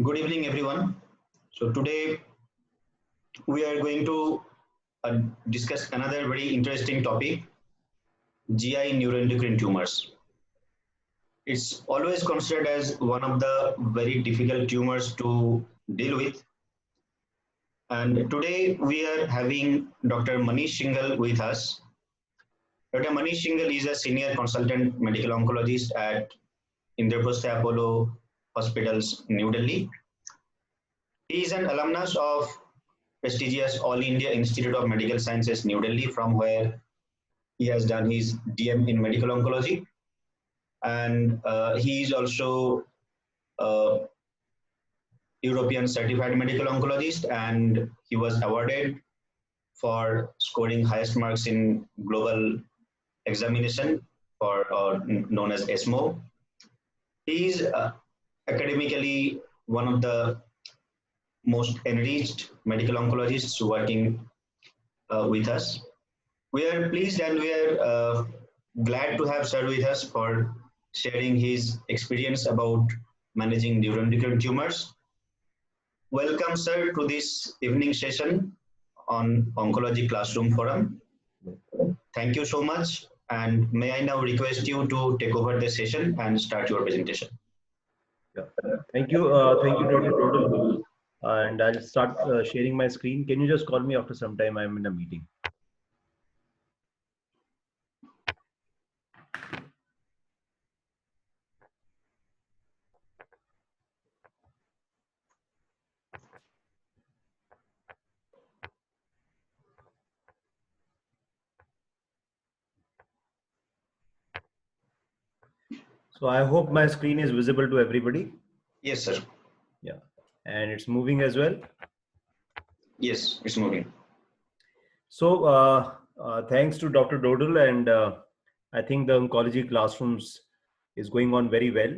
Good evening, everyone. So today we are going to discuss another very interesting topic, GI neuroendocrine tumors. It's always considered as one of the very difficult tumors to deal with. And today we are having Dr. Manish Singhal with us. Dr. Manish Singhal is a senior consultant medical oncologist at Indraprastha Apollo Hospitals, New Delhi. He is an alumnus of prestigious All India Institute of Medical Sciences, New Delhi, from where he has done his DM in medical oncology. And he is also a European certified medical oncologist, and he was awarded for scoring highest marks in global examination for known as ESMO. He is academically one of the most enriched medical oncologists working with us. We are pleased and we are glad to have sir with us for sharing his experience about managing neuroendocrine tumors. Welcome, sir, to this evening session on Oncology Classroom Forum. Thank you so much. And may I now request you to take over the session and start your presentation. Yeah. Thank you, Dr. Dodal. And I'll start sharing my screen. Can you just call me after some time? I'm in a meeting. So I hope my screen is visible to everybody. Yes, sir. Yeah. And it's moving as well. Yes, it's moving. So thanks to Dr. Dodal, and I think the oncology classrooms is going on very well.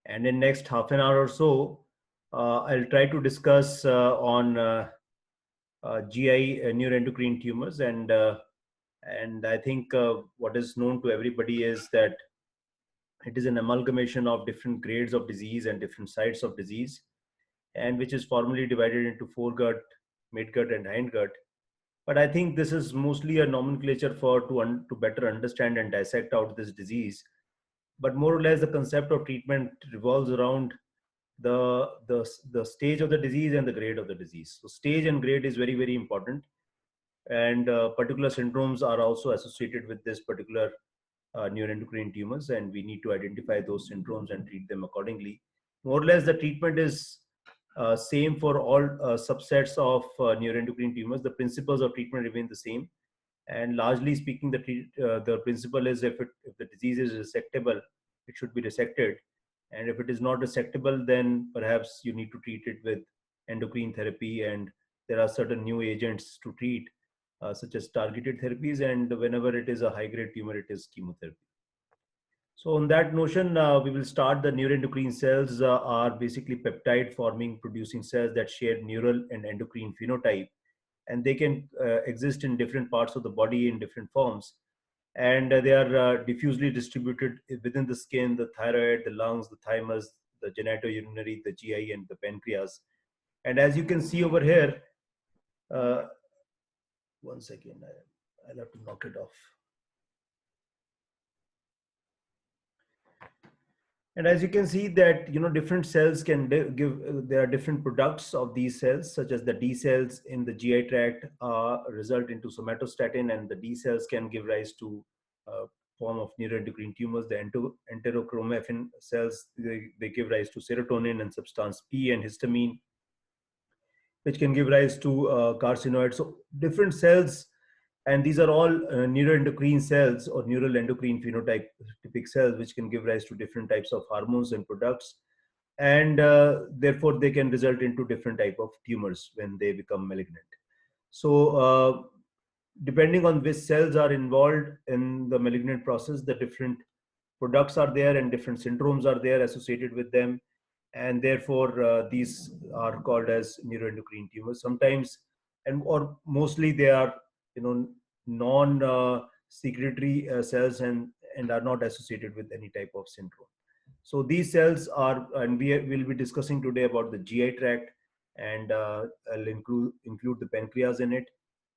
And in next half an hour or so, I'll try to discuss on GI neuroendocrine tumors, and I think what is known to everybody is that it is an amalgamation of different grades of disease and different sites of disease, and which is formally divided into foregut, midgut, and hindgut. But I think this is mostly a nomenclature for to better understand and dissect out this disease. But more or less, the concept of treatment revolves around the stage of the disease and the grade of the disease. So stage and grade is very, very important, and particular syndromes are also associated with this particular neuroendocrine tumors, and we need to identify those syndromes and treat them accordingly. More or less, the treatment is same for all subsets of neuroendocrine tumors. The principles of treatment remain the same, and largely speaking, the principle is if the disease is resectable, it should be resected, and if it is not resectable, then perhaps you need to treat it with endocrine therapy, and there are certain new agents to treat, such as targeted therapies, and whenever it is a high-grade tumor, it is chemotherapy. So on that notion, we will start. The neuroendocrine cells are basically peptide forming producing cells that share neural and endocrine phenotype, and they can exist in different parts of the body in different forms, and they are diffusely distributed within the skin, the thyroid, the lungs, the thymus, the genitourinary, the GI, and the pancreas. And as you can see over here, one second, I'll have to knock it off. And as you can see that, different cells can give, there are different products of these cells, such as the D cells in the GI tract result into somatostatin, and the D cells can give rise to form of neuroendocrine tumors. The enterochromafin cells, they give rise to serotonin and substance P and histamine, which can give rise to carcinoids. So different cells, and these are all neuroendocrine cells or neural endocrine phenotypic cells, which can give rise to different types of hormones and products. And therefore, they can result into different type of tumors when they become malignant. So depending on which cells are involved in the malignant process, the different products are there and different syndromes are there associated with them. And therefore, these are called as neuroendocrine tumors. Sometimes, or mostly, they are non-secretory cells and are not associated with any type of syndrome. So these cells are, and will be discussing today about the GI tract, and I'll include the pancreas in it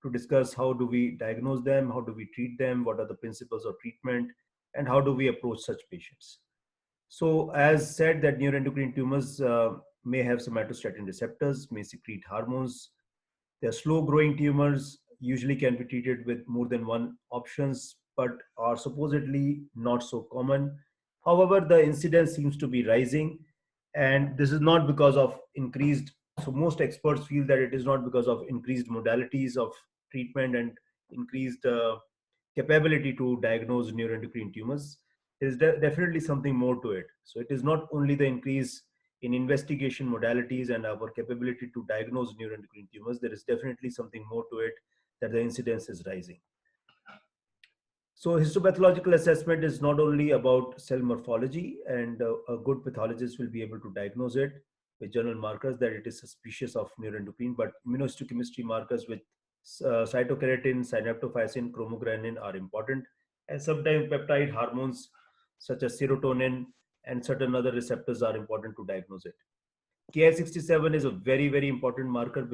to discuss how do we diagnose them, how do we treat them, what are the principles of treatment, and how do we approach such patients. So as said that neuroendocrine tumors may have somatostatin receptors, may secrete hormones. They're slow growing tumors, usually can be treated with more than one options, but are supposedly not so common. However, the incidence seems to be rising, and this is not because of increased, so most experts feel that it is not because of increased modalities of treatment and increased capability to diagnose neuroendocrine tumors. There is definitely something more to it. So it is not only the increase in investigation modalities and our capability to diagnose neuroendocrine tumors, there is definitely something more to it, that the incidence is rising. So histopathological assessment is not only about cell morphology, and a good pathologist will be able to diagnose it with general markers that it is suspicious of neuroendocrine, but immunohistochemistry markers with cytokeratin, synaptophysin, chromogranin are important, and sometimes peptide hormones such as serotonin and certain other receptors are important to diagnose it. Ki67 is a very, very important marker.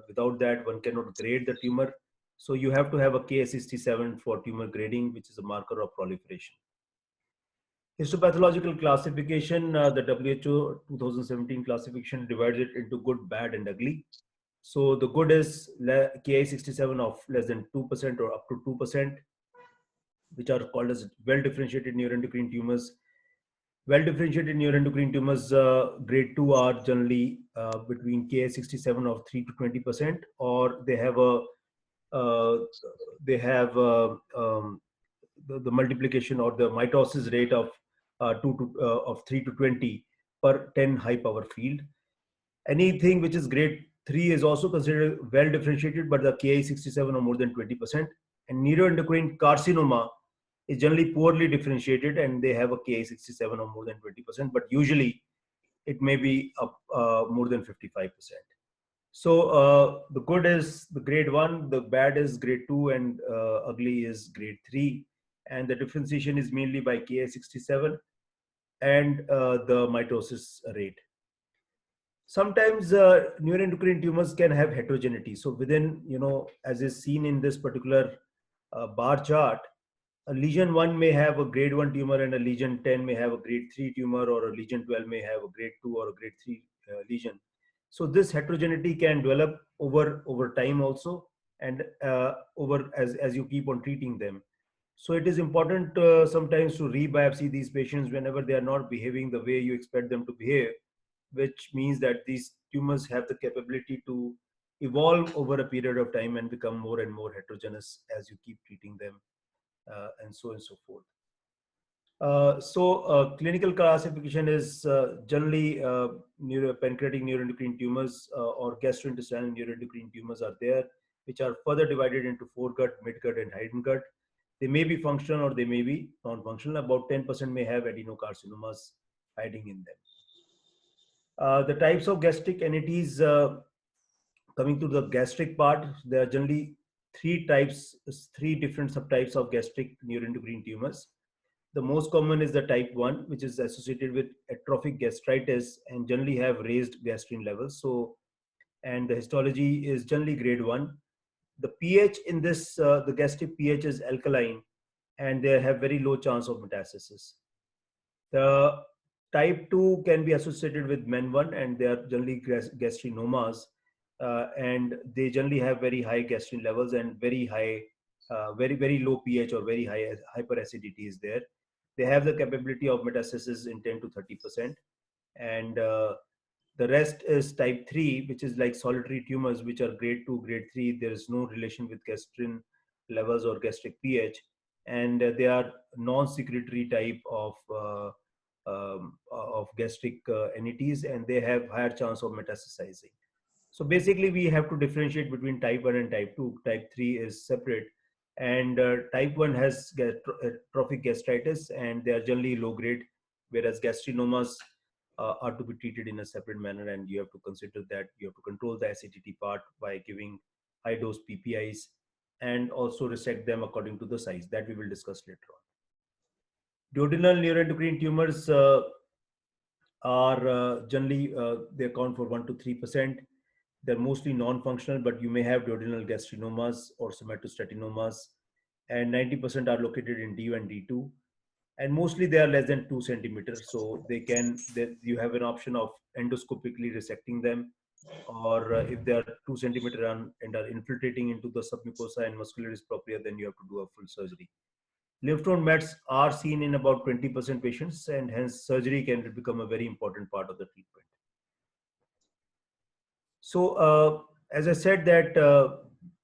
Without that, one cannot grade the tumor. So you have to have a Ki67 for tumor grading, which is a marker of proliferation. Histopathological classification, the WHO 2017 classification divides it into good, bad, and ugly. So the good is Ki67 of less than 2% or up to 2%, which are called as well-differentiated neuroendocrine tumors. Well-differentiated neuroendocrine tumors, grade 2, are generally between Ki67 of 3 to 20%, or they have a the multiplication or the mitosis rate of 3 to 20 per 10 high power field. Anything which is grade 3 is also considered well differentiated, but the Ki67 or more than 20%. And neuroendocrine carcinoma is generally poorly differentiated, and they have a Ki67 or more than 20%, but usually it may be up more than 55%. So the good is the grade 1, the bad is grade 2, and ugly is grade 3. And the differentiation is mainly by Ki67 and the mitosis rate. Sometimes neuroendocrine tumors can have heterogeneity. So within, as is seen in this particular bar chart, a lesion 1 may have a grade 1 tumor, and a lesion 10 may have a grade 3 tumor, or a lesion 12 may have a grade 2 or a grade 3 lesion. So this heterogeneity can develop over time also, and over as you keep on treating them. So it is important sometimes to re-biopsy these patients whenever they are not behaving the way you expect them to behave, which means that these tumors have the capability to evolve over a period of time and become more and more heterogeneous as you keep treating them, and so on and so forth. Clinical classification is generally pancreatic neuroendocrine tumors or gastrointestinal neuroendocrine tumors are there, which are further divided into foregut, midgut, and hindgut. They may be functional or they may be non-functional. About 10% may have adenocarcinomas hiding in them. The types of gastric entities, coming to the gastric part, there are generally three different subtypes of gastric neuroendocrine tumors. The most common is the type 1, which is associated with atrophic gastritis and generally have raised gastrin levels. So, and the histology is generally grade 1. The pH in this, the gastric pH is alkaline, and they have very low chance of metastasis. The type 2 can be associated with MEN1, and they are generally gastrinomas, and they generally have very high gastrin levels and very high, very low pH or very high hyperacidity is there. They have the capability of metastasis in 10 to 30%. And the rest is type 3, which is like solitary tumors, which are grade 2, grade 3. There is no relation with gastrin levels or gastric pH. And they are non-secretory type of gastric entities, and they have higher chance of metastasizing. So basically, we have to differentiate between type 1 and type 2. Type 3 is separate. And type 1 has atrophic gastritis, and they are generally low grade, whereas gastrinomas are to be treated in a separate manner, and you have to consider that you have to control the acidity part by giving high dose PPIs and also resect them according to the size that we will discuss later on. Duodenal neuroendocrine tumors, are generally they account for 1 to 3%. They're mostly non-functional, but you may have duodenal gastrinomas or somatostatinomas, and 90% are located in D1 and D2, and mostly they are less than 2 centimeters. So you have an option of endoscopically resecting them, or if they are 2 centimeter and are infiltrating into the submucosa and muscularis propria, then you have to do a full surgery. Lymph node mets are seen in about 20% patients, and hence surgery can become a very important part of the treatment. So, as I said, that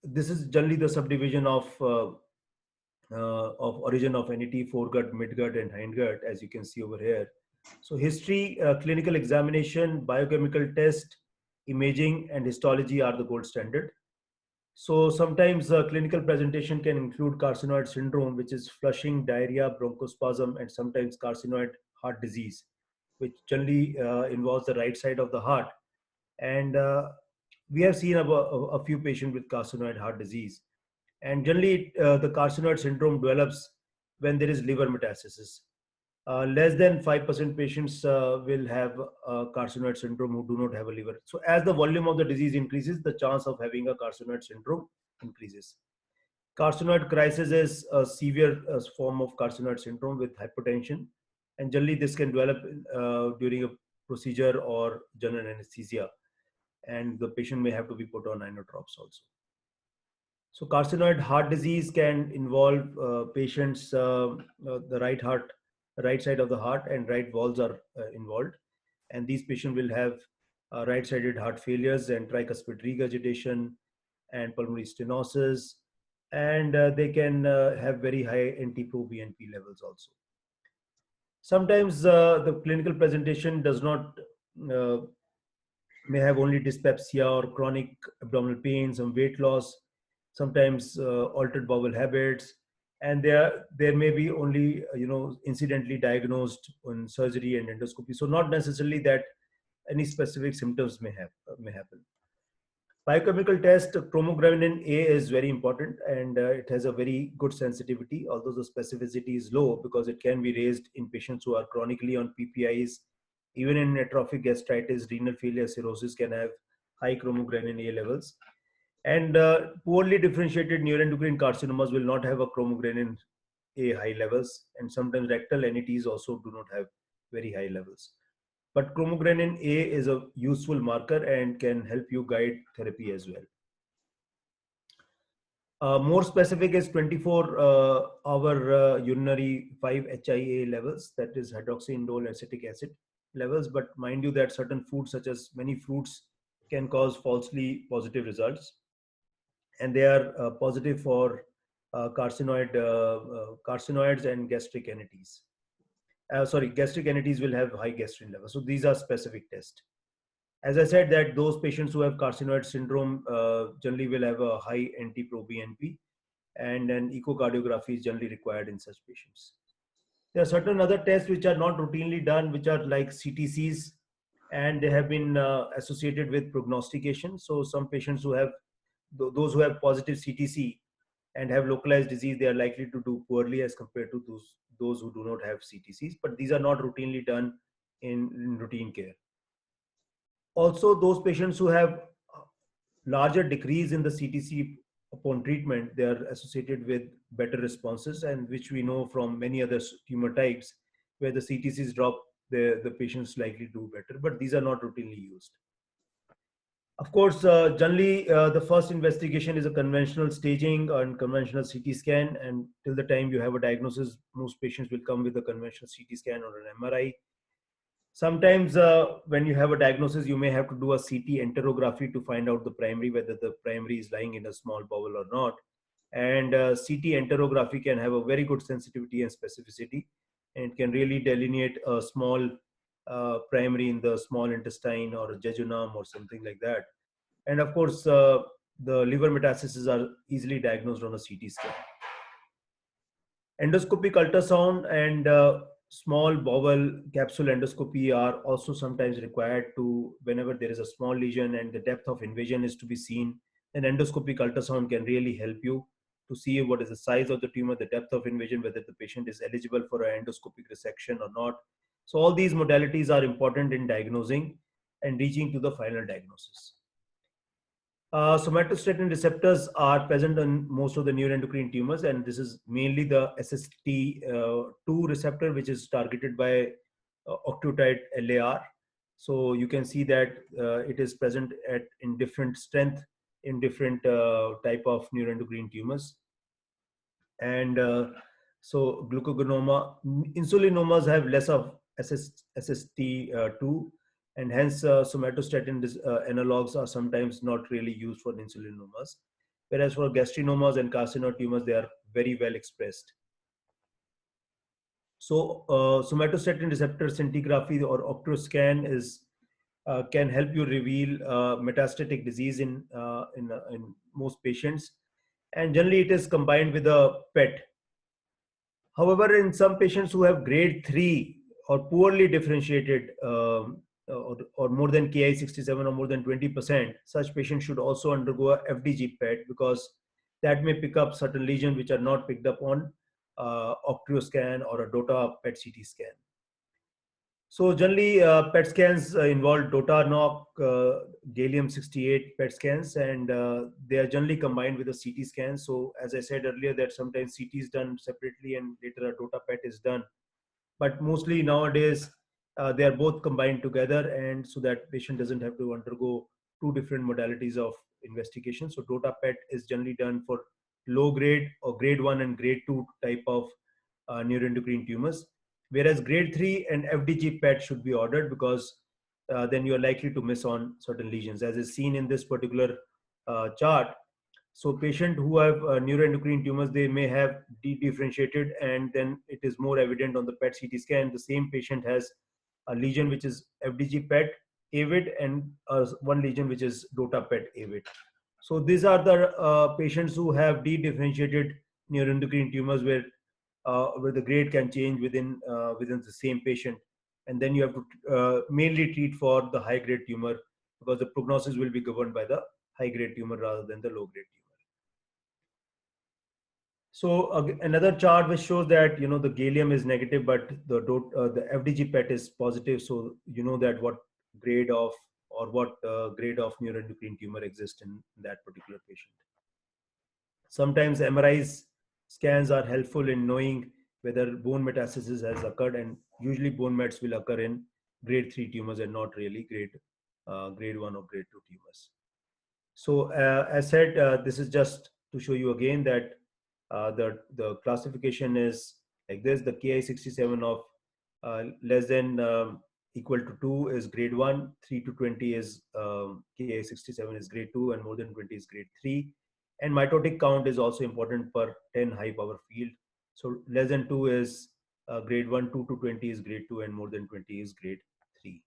this is generally the subdivision of origin of NET, foregut, midgut, and hindgut, as you can see over here. So, history, clinical examination, biochemical test, imaging, and histology are the gold standard. So sometimes clinical presentation can include carcinoid syndrome, which is flushing, diarrhea, bronchospasm, and sometimes carcinoid heart disease, which generally involves the right side of the heart. And we have seen a few patients with carcinoid heart disease. And generally, the carcinoid syndrome develops when there is liver metastasis. Less than 5% patients will have carcinoid syndrome who do not have a liver. So as the volume of the disease increases, the chance of having a carcinoid syndrome increases. Carcinoid crisis is a severe form of carcinoid syndrome with hypertension, and generally this can develop during a procedure or general anesthesia, and the patient may have to be put on inotropes also. So carcinoid heart disease can involve patients, the right side of the heart and right valves are involved. And these patients will have right-sided heart failures and tricuspid regurgitation and pulmonary stenosis. And they can have very high NT-proBNP levels also. Sometimes the clinical presentation does not may have only dyspepsia or chronic abdominal pain, some weight loss, sometimes altered bowel habits, and there may be only incidentally diagnosed on surgery and endoscopy. So not necessarily that any specific symptoms may happen. Biochemical test, chromogranin A is very important, and it has a very good sensitivity, although the specificity is low because it can be raised in patients who are chronically on PPIs. Even in atrophic gastritis, renal failure, cirrhosis can have high chromogranin A levels. And poorly differentiated neuroendocrine carcinomas will not have a chromogranin A high levels, and sometimes rectal NETs also do not have very high levels. But chromogranin A is a useful marker and can help you guide therapy as well. More specific is 24-hour urinary 5-HIA levels, that is hydroxyindole acetic acid levels. But mind you that certain foods, such as many fruits, can cause falsely positive results. And they are positive for carcinoids and gastric NETs. Gastric NETs will have high gastrin levels. So these are specific tests. As I said, that those patients who have carcinoid syndrome generally will have a high NT-proBNP, and an echocardiography is generally required in such patients. There are certain other tests which are not routinely done, which are like CTCs, and they have been associated with prognostication. So some patients who have those who have positive CTC and have localized disease, they are likely to do poorly as compared to those who do not have CTCs, but these are not routinely done in routine care. Also, those patients who have larger decrease in the CTC upon treatment, they are associated with better responses, and which we know from many other tumor types where the CTCs drop, the patients likely do better, but these are not routinely used. Of course, generally, the first investigation is a conventional staging and conventional CT scan, and till the time you have a diagnosis, most patients will come with a conventional CT scan or an MRI. Sometimes when you have a diagnosis, you may have to do a CT enterography to find out the primary, whether the primary is lying in a small bowel or not. And CT enterography can have a very good sensitivity and specificity, and can really delineate a small primary in the small intestine or a jejunum or something like that. And of course, the liver metastases are easily diagnosed on a CT scan. Endoscopic ultrasound and small bowel capsule endoscopy are also sometimes required to, whenever there is a small lesion and the depth of invasion is to be seen, then endoscopic ultrasound can really help you to see what is the size of the tumor, the depth of invasion, whether the patient is eligible for an endoscopic resection or not. So all these modalities are important in diagnosing and reaching to the final diagnosis. Somatostatin receptors are present on most of the neuroendocrine tumors, and this is mainly the SST2 receptor, which is targeted by octreotide LAR. So you can see that it is present in different strength in different type of neuroendocrine tumors. And so glucagonoma, insulinomas have less of SST2, and hence somatostatin analogs are sometimes not really used for insulinomas, whereas for gastrinomas and carcinoma tumors, they are very well expressed. So somatostatin receptor scintigraphy or octoscan can help you reveal metastatic disease in most patients, and generally it is combined with a PET. However, in some patients who have grade 3 or poorly differentiated or more than Ki67 or more than 20%, such patients should also undergo a FDG PET, because that may pick up certain lesions which are not picked up on octreoscan or a DOTA PET CT scan. So generally, PET scans involve DOTA knock, gallium-68 PET scans, and they are generally combined with a CT scan. So as I said earlier, that sometimes CT is done separately and later a DOTA PET is done. But mostly nowadays, they are both combined together, and so that patient doesn't have to undergo two different modalities of investigation. So DOTA PET is generally done for low grade or grade 1 and grade 2 type of neuroendocrine tumors, whereas grade 3 and FDG PET should be ordered, because then you are likely to miss on certain lesions, as is seen in this particular chart. So patient who have neuroendocrine tumors, they may have de-differentiated, and then it is more evident on the PET CT scan. The same patient has a lesion which is FDG PET AVID and one lesion which is DOTA PET AVID. So these are the patients who have de-differentiated neuroendocrine tumors where the grade can change within the same patient, and then you have to mainly treat for the high grade tumor, because the prognosis will be governed by the high grade tumor rather than the low grade tumor. So another chart which shows that the gallium is negative, but the FDG PET is positive. So you know that what grade of grade of neuroendocrine tumor exists in that particular patient. Sometimes MRI scans are helpful in knowing whether bone metastasis has occurred, and usually bone mets will occur in grade 3 tumors and not really grade 1 or grade 2 tumors. So as said, this is just to show you again that the classification is like this. The Ki67 of less than equal to 2 is grade 1, 3 to 20 is Ki67 is grade 2, and more than 20 is grade 3. And mitotic count is also important per 10 high power field. So less than 2 is grade 1, 2 to 20 is grade 2, and more than 20 is grade 3.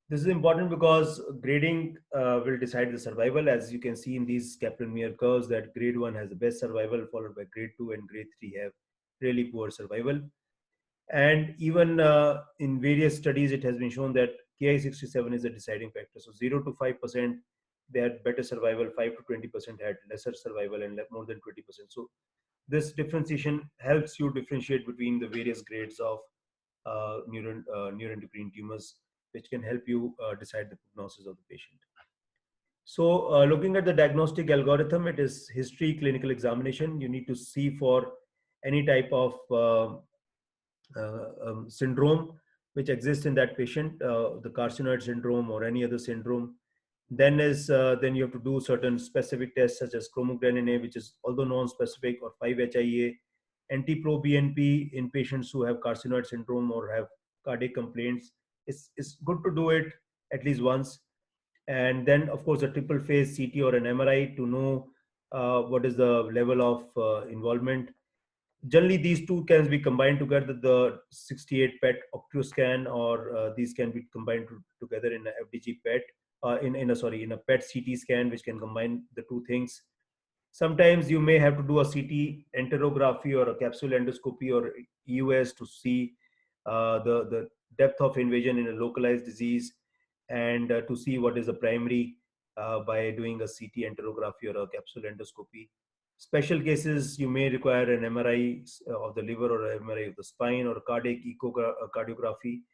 This is important because grading will decide the survival. As you can see in these Kaplan-Meier curves, that grade 1 has the best survival, followed by grade 2, and grade 3 have really poor survival. And even in various studies, it has been shown that Ki67 is a deciding factor. So 0 to 5%, they had better survival, 5 to 20% had lesser survival, and more than 20%. So this differentiation helps you differentiate between the various grades of neuroendocrine tumors, which can help you decide the prognosis of the patient. So looking at the diagnostic algorithm, it is history, clinical examination. You need to see for any type of syndrome which exists in that patient, the carcinoid syndrome or any other syndrome. Then you have to do certain specific tests such as chromogranin A, which is although non-specific, or 5-HIA, NT-proBNP in patients who have carcinoid syndrome or have cardiac complaints. It's good to do it at least once. And then, of course, a triple phase CT or an MRI to know what is the level of involvement. Generally, these two can be combined together, the 68 PET octreoscan, or these can be combined together in a FDG PET, in a PET CT scan, which can combine the two things. Sometimes you may have to do a CT enterography or a capsule endoscopy or EUS to see the depth of invasion in a localized disease, and to see what is the primary by doing a CT enterography or a capsule endoscopy. Special cases, you may require an MRI of the liver or an MRI of the spine or a cardiac cardiography.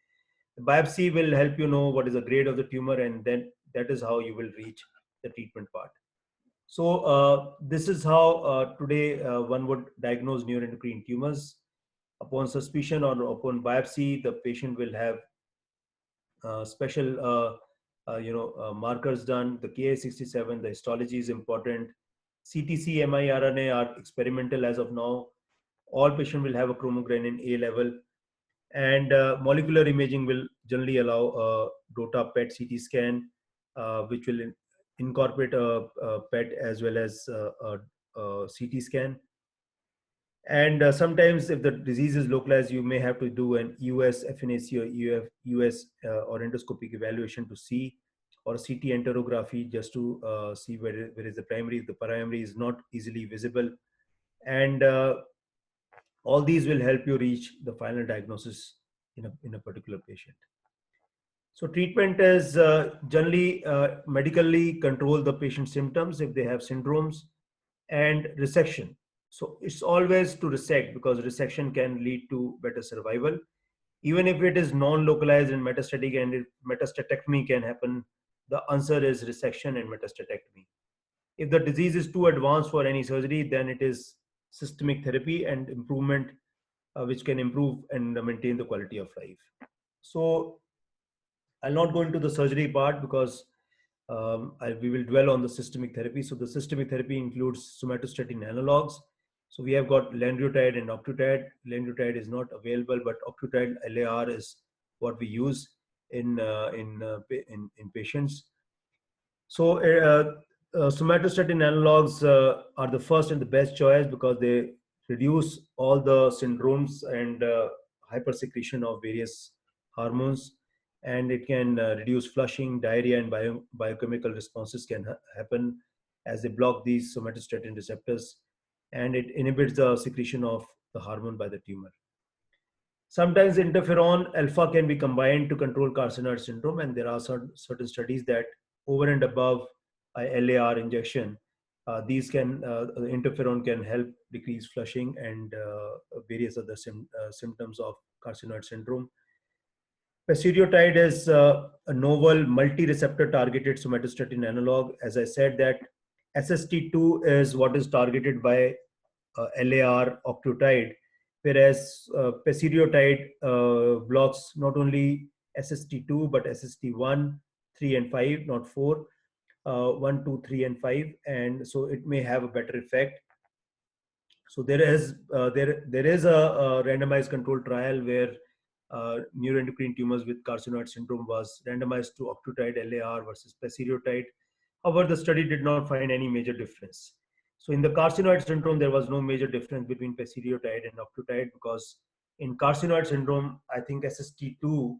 The biopsy will help you know what is the grade of the tumor, and then that is how you will reach the treatment part. So this is how today one would diagnose neuroendocrine tumors. Upon suspicion or upon biopsy, the patient will have special markers done. The Ki67, the histology is important. CTC, miRNA are experimental as of now. All patients will have a chromogranin A level, and molecular imaging will generally allow a DOTA PET CT scan, which will incorporate a PET as well as a CT scan. And sometimes, if the disease is localized, you may have to do an US FNAC or US or endoscopic evaluation to see, or CT enterography just to see where is the primary. If the primary is not easily visible, and all these will help you reach the final diagnosis in a particular patient. So treatment is generally medically control the patient's symptoms if they have syndromes, and resection. So it's always to resect, because resection can lead to better survival. Even if it is non-localized and metastatic, and if metastatectomy can happen, the answer is resection and metastatectomy. If the disease is too advanced for any surgery, then it is systemic therapy and improvement, which can improve and maintain the quality of life. So I'll not go into the surgery part, because we will dwell on the systemic therapy. So the systemic therapy includes somatostatin analogs. So we have got lanreotide and octreotide. Lanreotide is not available, but octreotide LAR is what we use in patients. So somatostatin analogs are the first and the best choice, because they reduce all the syndromes and hypersecretion of various hormones, and it can reduce flushing, diarrhea, and biochemical responses can happen as they block these somatostatin receptors, and it inhibits the secretion of the hormone by the tumor. Sometimes interferon alpha can be combined to control carcinoid syndrome, and there are certain studies that over and above LAR injection, these interferon can help decrease flushing and various other symptoms of carcinoid syndrome. Pasireotide is a novel multi-receptor targeted somatostatin analog. As I said, that SST2 is what is targeted by LAR octreotide, whereas pasireotide blocks not only SST2 but SST1, 3, and 5, not 4, 1, 2, 3, and 5, and so it may have a better effect. So there is a randomized controlled trial where neuroendocrine tumors with carcinoid syndrome was randomized to octreotide LAR versus pasireotide. However, the study did not find any major difference. So in the carcinoid syndrome, there was no major difference between pasireotide and octreotide, because in carcinoid syndrome, I think SST2,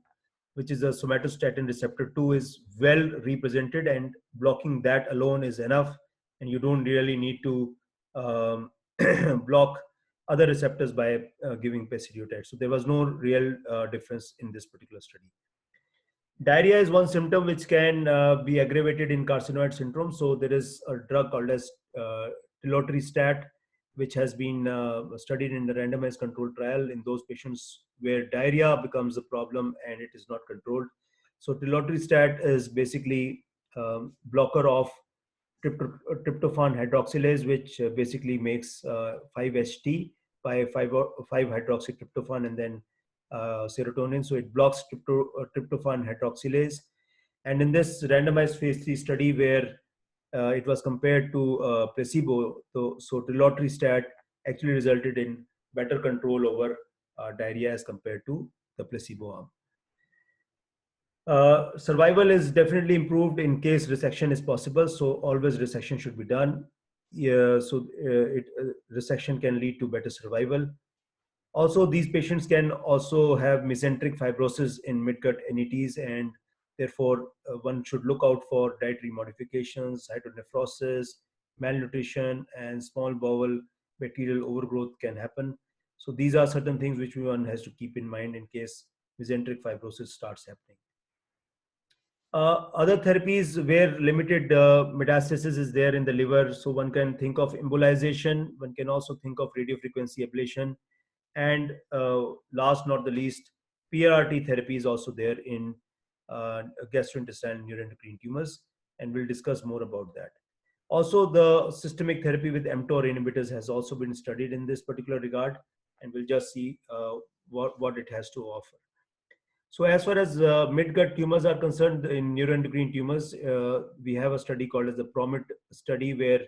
which is a somatostatin receptor 2, is well represented, and blocking that alone is enough, and you don't really need to block other receptors by giving pasireotide. So there was no real difference in this particular study. Diarrhea is one symptom which can be aggravated in carcinoid syndrome. So there is a drug called as telotrestat, which has been studied in the randomized controlled trial in those patients where diarrhea becomes a problem and it is not controlled. So telotrestat is basically blocker of tryptophan hydroxylase, which basically makes 5-HT by 5-hydroxytryptophan and then serotonin. So it blocks tryptophan hydroxylase. And in this randomized phase 3 study where it was compared to placebo, so telotrestat actually resulted in better control over diarrhea as compared to the placebo arm. Survival is definitely improved in case resection is possible. So always resection should be done. Resection can lead to better survival. Also, these patients can also have mesenteric fibrosis in midgut NETs, and therefore one should look out for dietary modifications, hydronephrosis, malnutrition, and small bowel bacterial overgrowth can happen. So these are certain things which one has to keep in mind in case mesenteric fibrosis starts happening. Other therapies where limited metastasis is there in the liver, so one can think of embolization, one can also think of radiofrequency ablation, and last not the least, PRRT therapy is also there in gastrointestinal neuroendocrine tumors, and we'll discuss more about that. Also, the systemic therapy with mTOR inhibitors has also been studied in this particular regard, and we'll just see what it has to offer. So as far as mid-gut tumors are concerned, in neuroendocrine tumors, we have a study called as the PROMIT study, where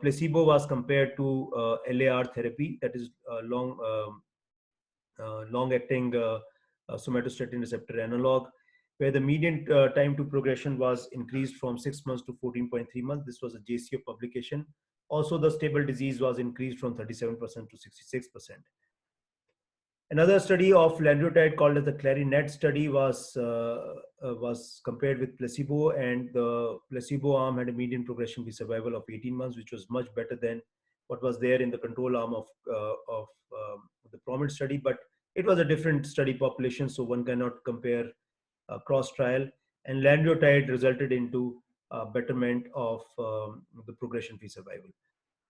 placebo was compared to LAR therapy, that is long-acting somatostatin receptor analog, where the median time to progression was increased from 6 months to 14.3 months. This was a JCO publication. Also, the stable disease was increased from 37% to 66%. Another study of lanreotide called as the Clarinet study was compared with placebo, and the placebo arm had a median progression-free survival of 18 months, which was much better than what was there in the control arm of the PROMIT study. But it was a different study population, so one cannot compare cross trial. And lanreotide resulted into betterment of the progression-free survival.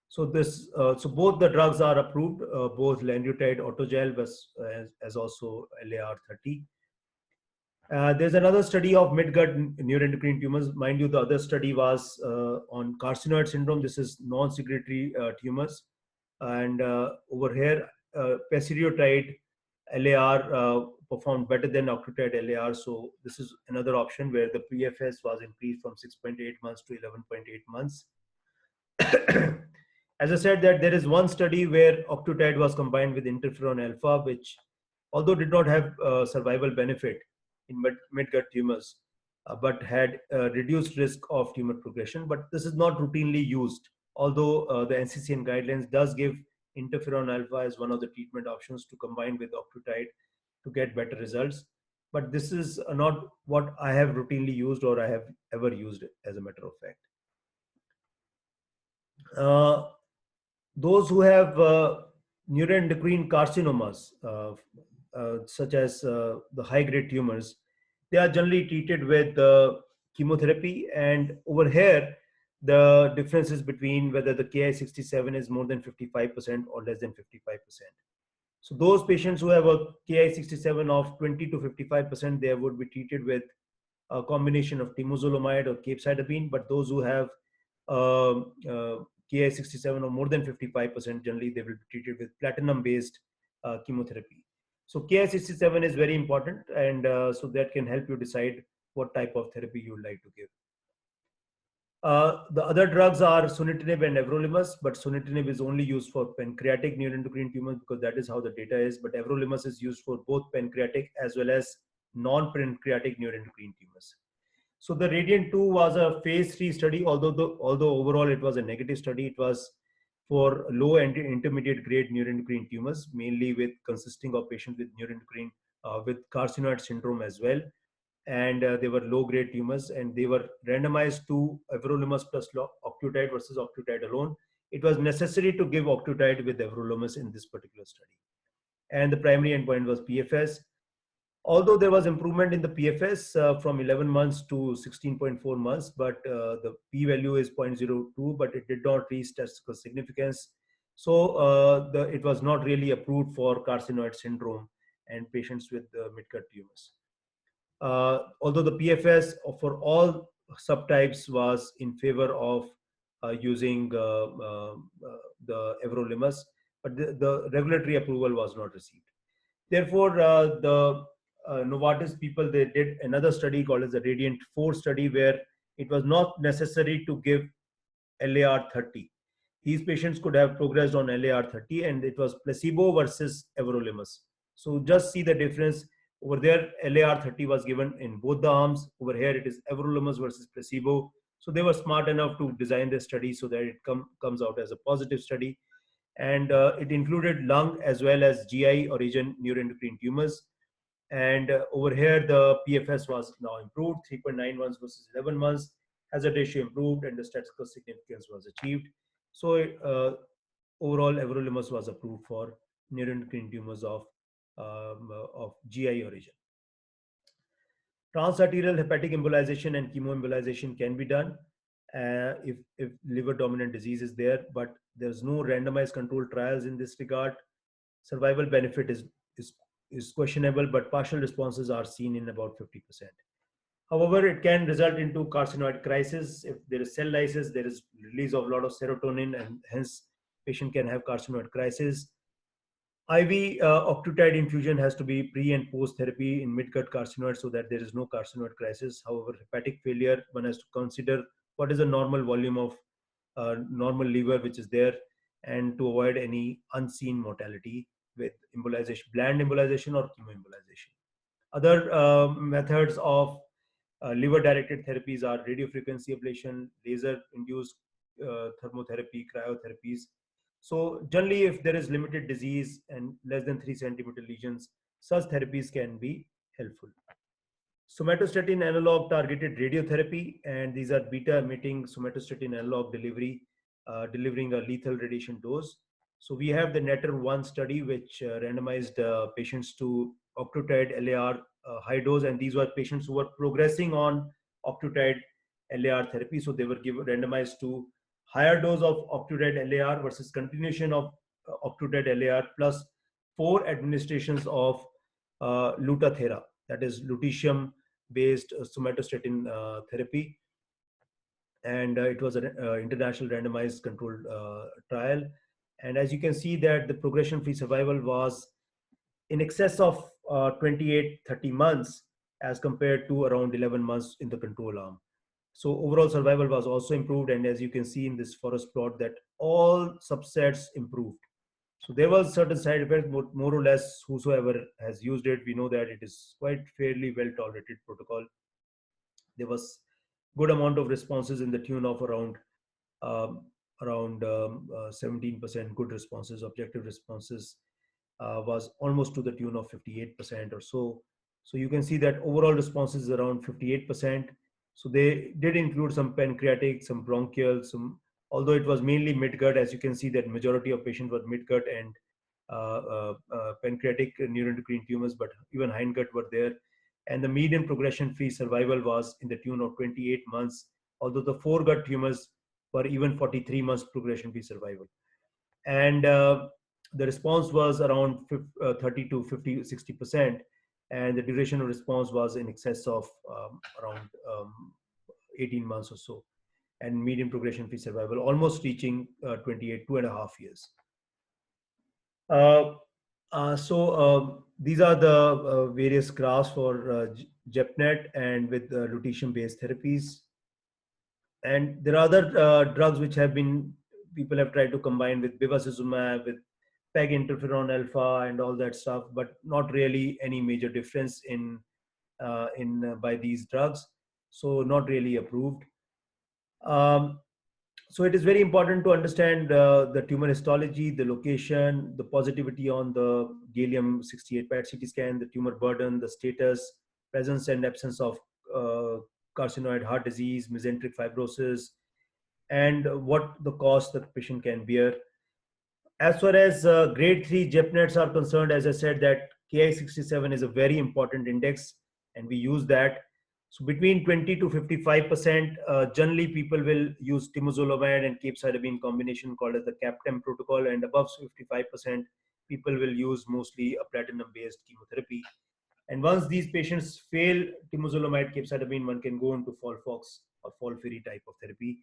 So so both the drugs are approved, both lanreotide autogel as also LAR30. There's another study of mid-gut neuroendocrine tumors. Mind you, the other study was on carcinoid syndrome. This is non-secretory tumors. And over here, pasireotide LAR performed better than octreotide LAR. So this is another option where the PFS was increased from 6.8 months to 11.8 months. As I said, that there is one study where octreotide was combined with interferon alpha, which although did not have survival benefit in mid-gut tumors, but had reduced risk of tumor progression. But this is not routinely used, although the NCCN guidelines does give interferon alpha as one of the treatment options to combine with octreotide to get better results. But this is not what I have routinely used or I have ever used, as a matter of fact. Those who have neuroendocrine carcinomas, such as the high-grade tumors, they are generally treated with chemotherapy. And over here, the difference is between whether the Ki-67 is more than 55% or less than 55%. So those patients who have a Ki-67 of 20 to 55%, they would be treated with a combination of temozolomide or capecitabine. But those who have Ki-67 or more than 55%, generally they will be treated with platinum-based chemotherapy. So Ki-67 is very important, and so that can help you decide what type of therapy you would like to give. The other drugs are sunitinib and everolimus, but sunitinib is only used for pancreatic neuroendocrine tumors because that is how the data is. But everolimus is used for both pancreatic as well as non-pancreatic neuroendocrine tumors. So the RADIANT 2 was a phase 3 study, although overall it was a negative study. It was for low and intermediate grade neuroendocrine tumors, mainly consisting of patients with neuroendocrine with carcinoid syndrome as well. And they were low grade tumors, and they were randomized to everolimus plus octreotide versus octreotide alone. It was necessary to give octreotide with everolimus in this particular study. And the primary endpoint was PFS. Although there was improvement in the PFS from 11 months to 16.4 months, but the p-value is 0.02, but it did not reach statistical significance. So it was not really approved for carcinoid syndrome and patients with mid-gut tumors. Although the PFS for all subtypes was in favor of using the everolimus, but the regulatory approval was not received. Therefore, the Novartis people, they did another study called as the RADIANT 4 study, where it was not necessary to give LAR30. These patients could have progressed on LAR30, and it was placebo versus everolimus. So just see the difference. Over there, LAR30 was given in both the arms. Over here, it is everolimus versus placebo. So they were smart enough to design the study so that it comes out as a positive study. And it included lung as well as GI origin neuroendocrine tumors. And over here, the PFS was now improved, 3.9 months versus 11 months. Hazard ratio improved, and the statistical significance was achieved. So overall, everolimus was approved for neuroendocrine tumors of GI origin. Transarterial hepatic embolization and chemoembolization can be done if liver dominant disease is there, but there's no randomized controlled trials in this regard. Survival benefit is, is questionable, but partial responses are seen in about 50%. However, it can result into carcinoid crisis. If there is cell lysis, there is release of a lot of serotonin, and hence patient can have carcinoid crisis. IV octreotide infusion has to be pre and post therapy in midgut carcinoid so that there is no carcinoid crisis. However, hepatic failure, one has to consider what is the normal volume of normal liver which is there, and to avoid any unseen mortality with embolization, bland embolization or chemoembolization. Other methods of liver-directed therapies are radiofrequency ablation, laser-induced thermotherapy, cryotherapies. So generally, if there is limited disease and less than 3 centimeter lesions, such therapies can be helpful. Somatostatin analog targeted radiotherapy, and these are beta-emitting somatostatin analog delivery, delivering a lethal radiation dose. So we have the NETTER-1 study, which randomized patients to octreotide LAR high dose, and these were patients who were progressing on octreotide LAR therapy. So they were given randomized to higher dose of octreotide LAR versus continuation of octreotide LAR plus 4 administrations of Lutathera, that is lutetium based somatostatin therapy. And it was an international randomized controlled trial. And as you can see that the progression-free survival was in excess of 28-30 months as compared to around 11 months in the control arm. So overall survival was also improved, and as you can see in this forest plot that all subsets improved. So there was certain side effects, more or less whosoever has used it, we know that it is quite fairly well tolerated protocol. There was good amount of responses in the tune of around 17% good responses. Objective responses was almost to the tune of 58% or so. So you can see that overall responses is around 58%. So they did include some pancreatic, some bronchial, some, although it was mainly midgut, as you can see that majority of patients were midgut and pancreatic neuroendocrine tumors, but even hindgut were there. And the median progression-free survival was in the tune of 28 months, although the foregut tumors were even 43 months progression-free survival. And the response was around 30 to 50, 60%, and the duration of response was in excess of around 18 months or so, and median progression-free survival almost reaching 28, 2.5 years. These are the various graphs for JEPNET and with lutetium-based therapies. And there are other drugs which have been, people have tried to combine with bevacizumab, with PEG interferon alpha and all that stuff, but not really any major difference in by these drugs. So not really approved. So it is very important to understand the tumor histology, the location, the positivity on the gallium-68 PET CT scan, the tumor burden, the status, presence and absence of carcinoid heart disease, mesenteric fibrosis, and what the cost that the patient can bear. As far as grade 3 JEPNETs are concerned, as I said, that Ki67 is a very important index, and we use that. So between 20 to 55%, generally people will use temozolomide and capecitabine combination called as the CAPTEM protocol, and above 55%, people will use mostly a platinum-based chemotherapy. And once these patients fail temozolomide, capecitabine, one can go into FOLFOX or FOLFIRI type of therapy.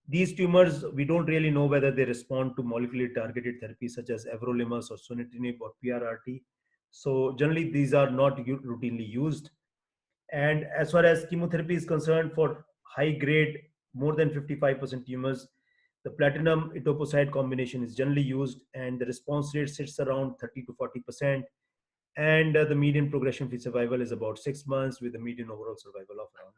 These tumors, we don't really know whether they respond to molecularly targeted therapies such as everolimus or sunitinib or PRRT. So generally, these are not routinely used. And as far as chemotherapy is concerned, for high grade, more than 55% tumors, the platinum etoposide combination is generally used, and the response rate sits around 30 to 40%. And the median progression-free survival is about 6 months, with a median overall survival of around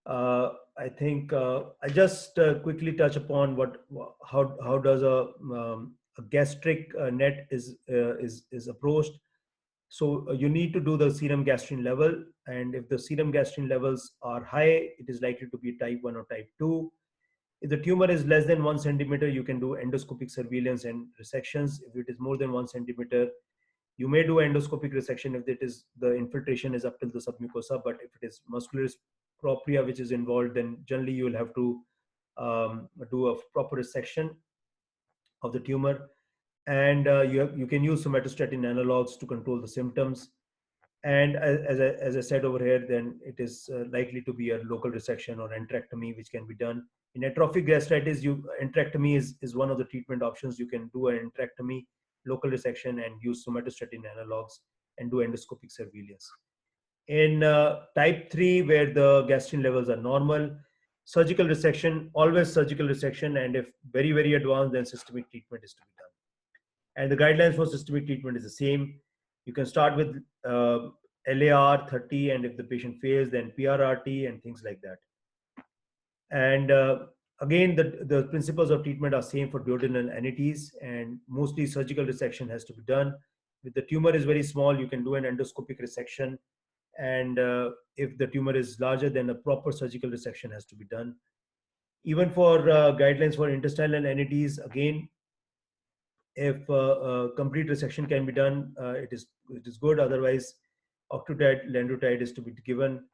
11 months. I think I just quickly touch upon how does a gastric net is approached. So you need to do the serum gastrin level, and if the serum gastrin levels are high, it is likely to be type 1 or type 2. If the tumor is less than 1 centimeter, you can do endoscopic surveillance and resections. If it is more than 1 centimeter, You may do endoscopic resection if it is the infiltration is up till the submucosa, but if it is muscular propria which is involved, then generally you will have to do a proper resection of the tumor. And you can use somatostatin analogs to control the symptoms. And as I said over here, then it is likely to be a local resection or enterectomy, which can be done. In atrophic gastritis, enterectomy is one of the treatment options. You can do an enterectomy, local resection, and use somatostatin analogs and do endoscopic surveillance. In type 3, where the gastrin levels are normal, surgical resection, always surgical resection, and if very, very advanced, then systemic treatment is to be done. And the guidelines for systemic treatment is the same. You can start with LAR 30, and if the patient fails, then PRRT and things like that. And again, the principles of treatment are same for duodenal anites, and mostly surgical resection has to be done. If the tumor is very small, you can do an endoscopic resection. And if the tumor is larger, then a proper surgical resection has to be done. Even for guidelines for intestinal anites, again, if complete resection can be done, it is good. Otherwise, octreotide, lanreotide is to be given.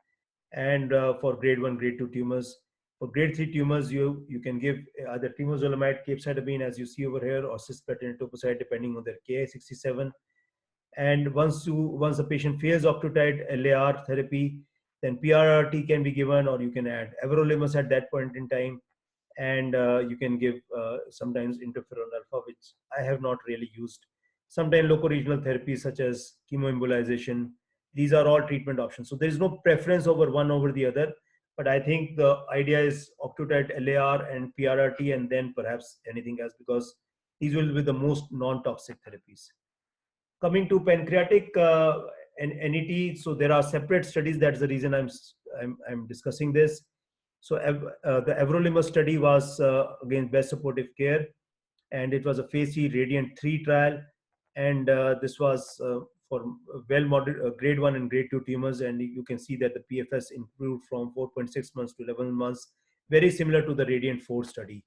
And for grade 1, grade 2 tumors. For grade 3 tumors, you can give either temozolomide, capecitabine, as you see over here, or cisplatin etoposide, depending on their Ki67. And once the patient fails octreotide LAR therapy, then PRRT can be given, or you can add everolimus at that point in time. And you can give sometimes interferon alpha, which I have not really used. Sometimes loco-regional therapies such as chemoembolization. These are all treatment options. So there is no preference over one over the other. But I think the idea is octreotide LAR and PRRT, and then perhaps anything else, because these will be the most non-toxic therapies. Coming to pancreatic NET, so there are separate studies. That's the reason I'm discussing this. So the everolimus study was again best supportive care, and it was a phase 3 Radiant 3 trial, and this was for grade 1 and grade 2 tumors, and you can see that the PFS improved from 4.6 months to 11 months, very similar to the Radiant 4 study.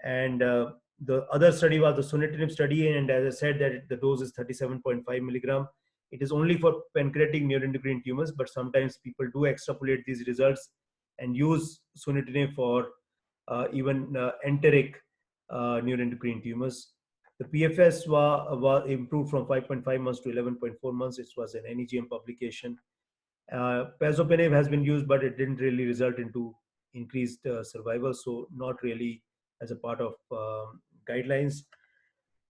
And the other study was the sunitinib study, and as I said, that the dose is 37.5 milligram. It is only for pancreatic neuroendocrine tumors, but sometimes people do extrapolate these results and use sunitinib for even enteric neuroendocrine tumors. The PFS was improved from 5.5 months to 11.4 months. It was an NEGM publication. Pazopanib has been used, but it didn't really result into increased survival, so not really as a part of guidelines.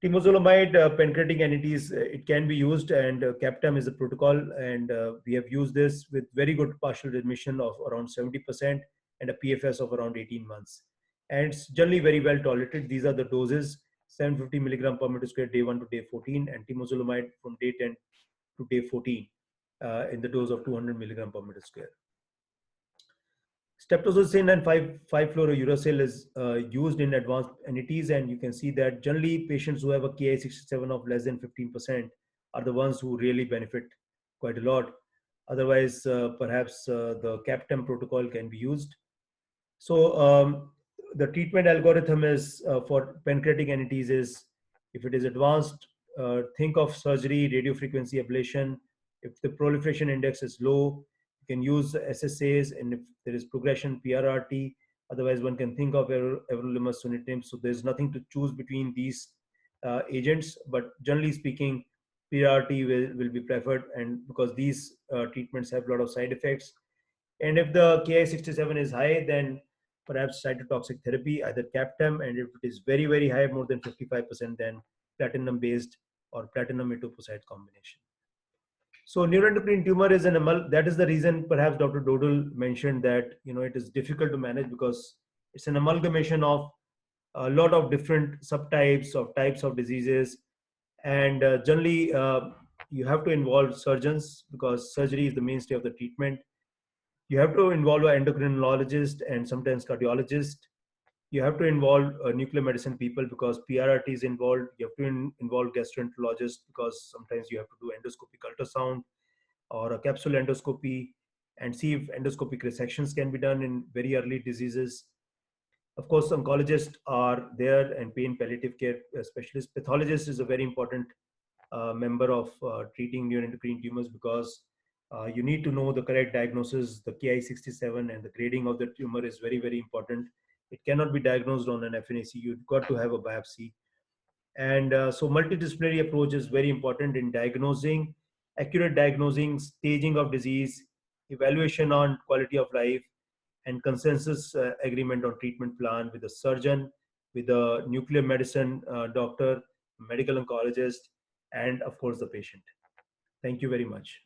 Temozolomide, pancreatic entities, it can be used, and CAPTAM is a protocol, and we have used this with very good partial remission of around 70% and a PFS of around 18 months. And it's generally very well tolerated. These are the doses: 750 milligram per meter square day 1 to day 14, and temozolomide from day 10 to day 14 in the dose of 200 milligram per meter square. Streptozotocin and 5-fluorouracil is used in advanced NETs, and you can see that generally patients who have a Ki67 of less than 15% are the ones who really benefit quite a lot. Otherwise, perhaps the CAPTAM protocol can be used. So the treatment algorithm is for pancreatic NETs is, if it is advanced, think of surgery, radiofrequency ablation. If the proliferation index is low, you can use SSAs, and if there is progression, PRRT. Otherwise, one can think of everolimus, sunitinib. So there's nothing to choose between these agents, but generally speaking, PRRT will be preferred, and because these treatments have a lot of side effects. And if the Ki67 is high, then perhaps cytotoxic therapy, either CAPTAM, and if it is very, very high, more than 55%, then platinum-based or platinum etoposide combination. So neuroendocrine tumor is that is the reason perhaps Dr. Dodal mentioned that, it is difficult to manage, because it's an amalgamation of a lot of different subtypes of types of diseases. And generally, you have to involve surgeons, because surgery is the mainstay of the treatment. You have to involve an endocrinologist and sometimes cardiologist. You have to involve nuclear medicine people, because PRRT is involved. You have to involve gastroenterologist, because sometimes you have to do endoscopic ultrasound or a capsule endoscopy, and see if endoscopic resections can be done in very early diseases. Of course, oncologists are there, and pain palliative care specialists. Pathologist is a very important member of treating neuroendocrine tumors, because you need to know the correct diagnosis. The Ki-67 and the grading of the tumor is very, very important. It cannot be diagnosed on an FNAC. You've got to have a biopsy. And so multidisciplinary approach is very important in diagnosing, accurate diagnosing, staging of disease, evaluation on quality of life, and consensus agreement on treatment plan with the surgeon, with the nuclear medicine doctor, medical oncologist, and of course the patient. Thank you very much.